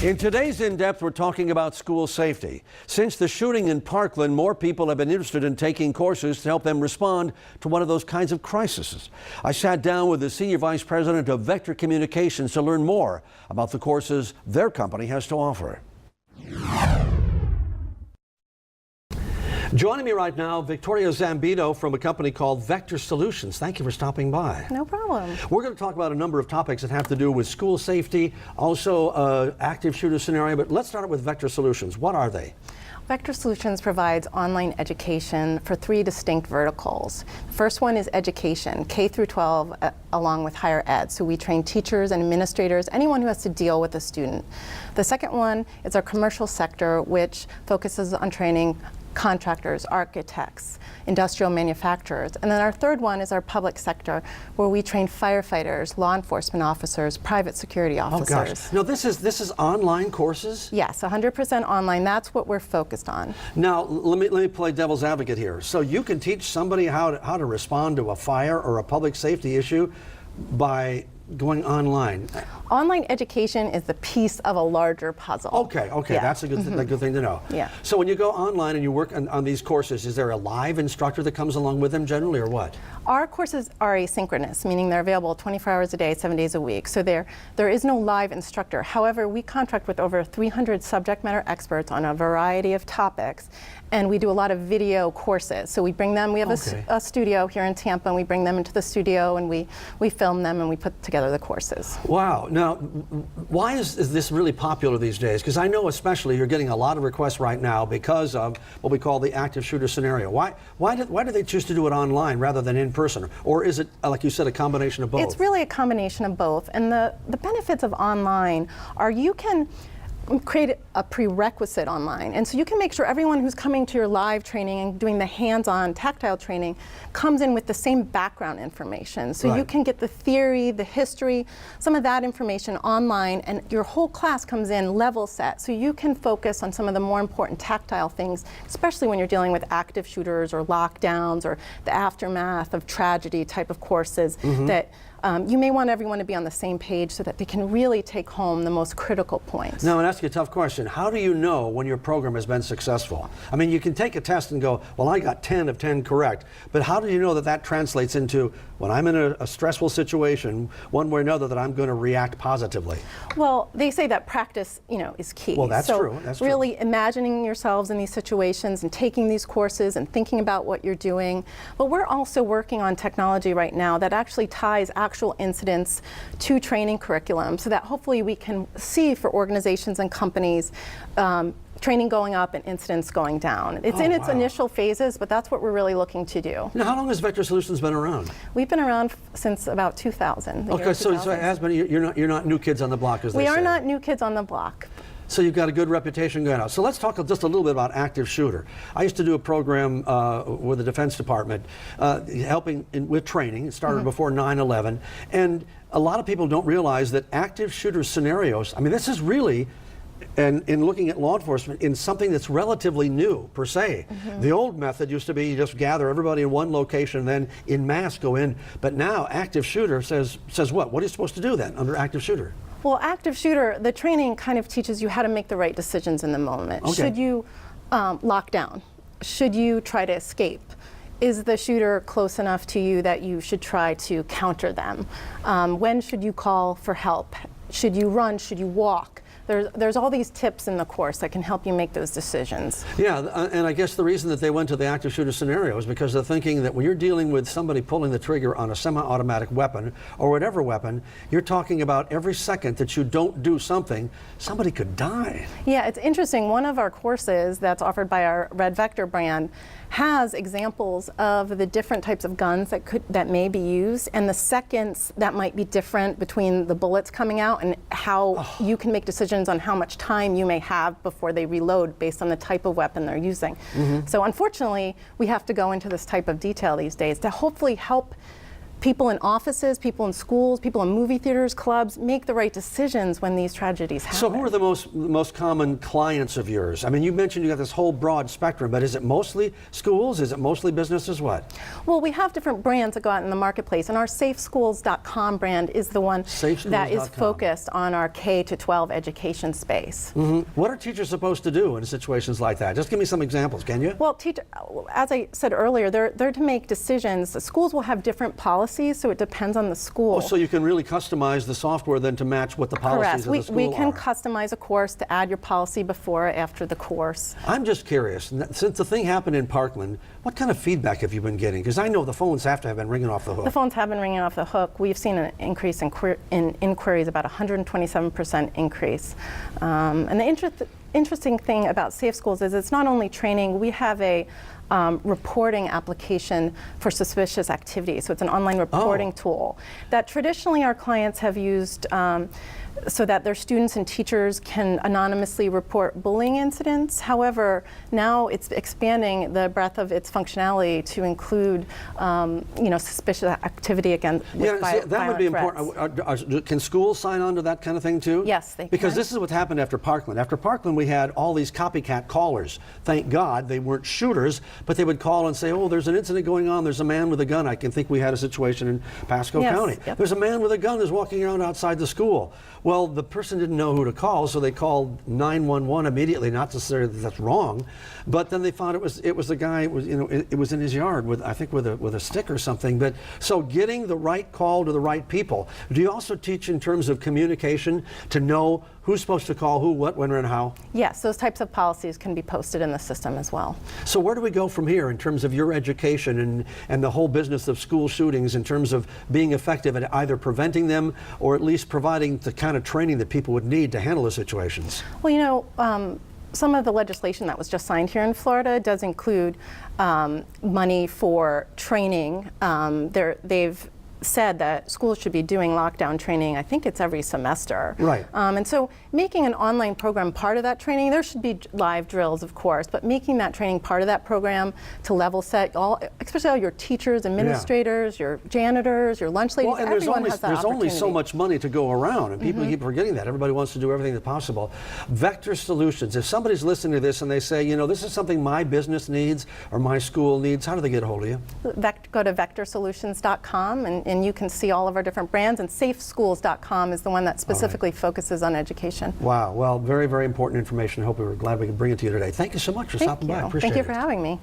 In today's In-Depth, we're talking about school safety. Since the shooting in Parkland, more people have been interested in taking courses to help them respond to one of those kinds of crises. I sat down with the Senior Vice President of Vector Communications to learn more about the courses their company has to offer. Joining me right now, Victoria Zambito from a company called Vector Solutions. Thank you for stopping by. No problem. We're going to talk about a number of topics that have to do with school safety, also active shooter scenario, but let's start with Vector Solutions. What are they? Vector Solutions provides online education for three distinct verticals. The first one is education, K through 12, along with higher ed. So we train teachers and administrators, anyone who has to deal with a student. The second one is our commercial sector, which focuses on training contractors, architects, industrial manufacturers. And then our third one is our public sector, where we train firefighters, law enforcement officers, private security officers. Oh gosh. Now this is online courses? Yes, 100% online. That's what we're focused on. Now let me play devil's advocate here. So you can teach somebody how to respond to a fire or a public safety issue by going online. Online education is the piece of a larger puzzle. Okay, yeah. That's a good thing to know. Yeah. So when you go online and you work on these courses, is there a live instructor that comes along with them generally, or what? Our courses are asynchronous, meaning they're available 24 hours a day, 7 days a week. So there is no live instructor. However, we contract with over 300 subject matter experts on a variety of topics, and we do a lot of video courses. So we bring them, we have a studio here in Tampa, and we bring them into the studio and we film them and we put together the courses. Wow. Now, why is this really popular these days? Because I know especially you're getting a lot of requests right now because of what we call the active shooter scenario. Why do they choose to do it online rather than in person? Or is it, like you said, a combination of both? It's really a combination of both. And the benefits of online are you can create a prerequisite online. And so you can make sure everyone who's coming to your live training and doing the hands-on tactile training comes in with the same background information. So you can get the theory, the history, some of that information online, and your whole class comes in level set. So you can focus on some of the more important tactile things, especially when you're dealing with active shooters or lockdowns or the aftermath of tragedy type of courses that you may want everyone to be on the same page so that they can really take home the most critical points. Now, I'm going to ask you a tough question. How do you know when your program has been successful? I mean, you can take a test and go, well, I got 10 of 10 correct. But how do you know that that translates into, when I'm in a stressful situation, one way or another, that I'm going to react positively? Well, they say that practice, is key. Well, that's true. That's true. Really imagining yourselves in these situations and taking these courses and thinking about what you're doing. But we're also working on technology right now that actually ties actual incidents to training curriculum, so that hopefully we can see for organizations and companies training going up and incidents going down. It's in its initial phases, but that's what we're really looking to do. Now, how long has Vector Solutions been around? We've been around since about 2000. Okay, so it has been. You're not new kids on the block, as they say. We are not new kids on the block. So you've got a good reputation going out. So let's talk just a little bit about active shooter. I used to do a program with the Defense Department helping with training. It started before 9/11. And a lot of people don't realize that active shooter scenarios, I mean, this is really, and in looking at law enforcement, in something that's relatively new, per se. The old method used to be you just gather everybody in one location and then in mass go in. But now active shooter says what? What are you supposed to do then under active shooter? Well, active shooter, the training kind of teaches you how to make the right decisions in the moment. Okay. Should you lock down? Should you try to escape? Is the shooter close enough to you that you should try to counter them? When should you call for help? Should you run? Should you walk? There's all these tips in the course that can help you make those decisions. Yeah, and I guess the reason that they went to the active shooter scenario is because they're thinking that when you're dealing with somebody pulling the trigger on a semi-automatic weapon or whatever weapon, you're talking about every second that you don't do something, somebody could die. Yeah, it's interesting. One of our courses that's offered by our Red Vector brand has examples of the different types of guns that may be used and the seconds that might be different between the bullets coming out and how you can make decisions on how much time you may have before they reload based on the type of weapon they're using. So unfortunately, we have to go into this type of detail these days to hopefully help people in offices, people in schools, people in movie theaters, clubs make the right decisions when these tragedies happen. So who are the most common clients of yours? I mean, you mentioned you got this whole broad spectrum, but is it mostly schools? Is it mostly businesses? What? Well, we have different brands that go out in the marketplace, and our safeschools.com brand is the one that is focused on our K-12 education space. What are teachers supposed to do in situations like that? Just give me some examples, can you? Well, as I said earlier, they're to make decisions. The schools will have different policies, so it depends on the school. Oh, so you can really customize the software then to match what the policies of the school are. We can customize a course to add your policy before or after the course. I'm just curious, since the thing happened in Parkland, what kind of feedback have you been getting? Because I know the phones have to have been ringing off the hook. The phones have been ringing off the hook. We've seen an increase in inquiries, about 127% increase. And the interesting thing about Safe Schools is it's not only training, we have a reporting application for suspicious activity. So it's an online reporting tool that traditionally our clients have used so that their students and teachers can anonymously report bullying incidents. However, now it's expanding the breadth of its functionality to include, suspicious activity against that would be important. Can schools sign on to that kind of thing too? Yes, they can. Because this is what happened after Parkland. After Parkland, we had all these copycat callers. Thank God they weren't shooters, but they would call and say, "Oh, there's an incident going on. There's a man with a gun." I can think we had a situation in Pasco County. Yep. There's a man with a gun who's walking around outside the school. Well, the person didn't know who to call, so they called 911 immediately. Not to say that that's wrong, but then they found it was the guy. It was in his yard with a stick or something. But so getting the right call to the right people. Do you also teach in terms of communication to know who's supposed to call who, what, when, and how? Yes, those types of policies can be posted in the system as well. So where do we go from here in terms of your education and the whole business of school shootings in terms of being effective at either preventing them or at least providing the kind of training that people would need to handle the situations? Well, some of the legislation that was just signed here in Florida does include money for training. They've said that schools should be doing lockdown training. I think it's every semester. Right. And so making an online program part of that training, there should be live drills, of course, but making that training part of that program to level set especially all your teachers, administrators, your janitors, your lunch ladies, and everyone has that there's only so opportunity. much money to go around, and people keep forgetting that. Everybody wants to do everything that's possible. Vector Solutions, if somebody's listening to this and they say, this is something my business needs or my school needs, how do they get a hold of you? Go to vectorsolutions.com and you can see all of our different brands, and safeschools.com is the one that specifically focuses on education. Wow, well, very, very important information. I hope we were glad we could bring it to you today. Thank you so much for stopping by. I appreciate it. Thank you for having me.